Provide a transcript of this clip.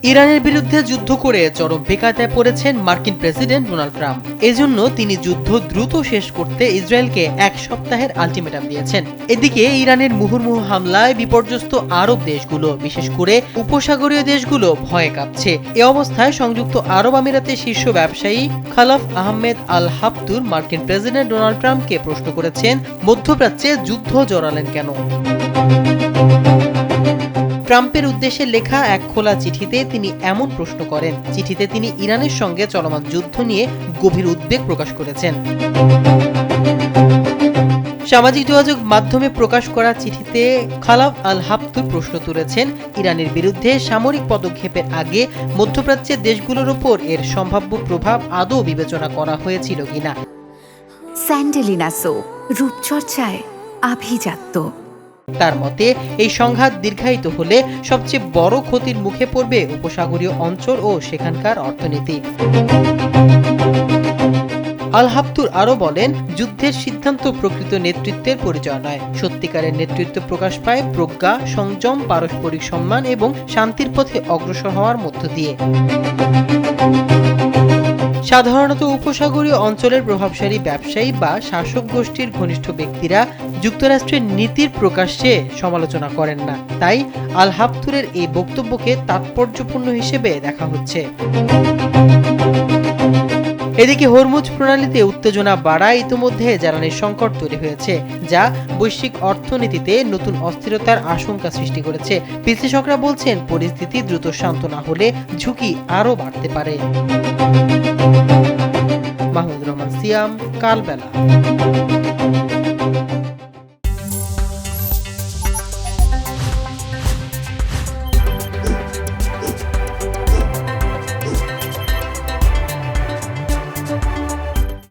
ইরানের বিরুদ্ধে যুদ্ধ করে চরম বেকায়দায় পড়েছেন মার্কিন প্রেসিডেন্ট ডোনাল্ড ট্রাম্প। এজন্য তিনি যুদ্ধ দ্রুত শেষ করতে ইসরায়েলকে 1 সপ্তাহের আলটিমেটাম দিয়েছেন। এদিকে ইরানের মুহুর্মুহু হামলায় বিপর্যস্ত আরব দেশগুলো, বিশেষ করে উপসাগরীয় দেশগুলো ভয়ে কাঁপছে। এ অবস্থায় সংযুক্ত আরব আমিরাতের শীর্ষ ব্যবসায়ী খালাফ আহমেদ আল হাফতুর মার্কিন প্রেসিডেন্ট ডোনাল্ড ট্রাম্পকে প্রশ্ন করেছেন, মধ্যপ্রাচ্যে যুদ্ধ জড়ালেন কেন? ট্রাম্পের উদ্দেশ্যে লেখা এক খোলা চিঠিতে তিনি এমন প্রশ্ন করেন। চিঠিতে তিনি ইরানের সঙ্গে চলমান যুদ্ধ নিয়ে গভীর উদ্বেগ প্রকাশ করেছেন। সামাজিক যোগাযোগ মাধ্যমে প্রকাশ করা চিঠিতে খালাফ আল হাফতুর প্রশ্ন তুলেছেন, ইরানের বিরুদ্ধে সামরিক পদক্ষেপের আগে মধ্যপ্রাচ্যের দেশগুলোর উপর এর সম্ভাব্য প্রভাব আদৌ বিবেচনা করা হয়েছিল কিনা। স্যান্ডেলিনা সো, রূপচর্চায় আভিজাত্য। তার মতে, এই সংঘাত দীর্ঘায়িত হলে সবচেয়ে বড় ক্ষতির মুখে পড়বে উপসাগরীয় অঞ্চল ও সেখানকার অর্থনীতি। আল হাফতুর আরও বলেন, যুদ্ধের সিদ্ধান্ত প্রকৃত নেতৃত্বের পরিচয় নয়। সত্যিকারের নেতৃত্ব প্রকাশ পায় প্রজ্ঞা, সংযম, পারস্পরিক সম্মান এবং শান্তির পথে অগ্রসর হওয়ার মধ্য দিয়ে। সাধারণত উপসাগরীয় অঞ্চলের প্রভাবশালী ব্যবসায়ী বা শাসক গোষ্ঠীর ঘনিষ্ঠ ব্যক্তিরা যুক্তরাষ্ট্রের নীতির প্রকাশ্যে সমালোচনা করেন না। তাই আল হাফতুরের এই বক্তব্যকে তাৎপর্যপূর্ণ হিসেবে দেখা হচ্ছে। এদিকে হরমুজ প্রণালীতে উত্তেজনা বাড়ায় ইতিমধ্যে জ্বালানির সংকট তৈরি হয়েছে, যা বৈশ্বিক অর্থনীতিতে নতুন অস্থিরতার আশঙ্কা সৃষ্টি করেছে। বিশ্লেষকরা বলছেন, পরিস্থিতি দ্রুত শান্ত না হলে ঝুঁকি আরও বাড়তে পারে। মাহমুদুর রহমান সিয়াম, কালবেলা।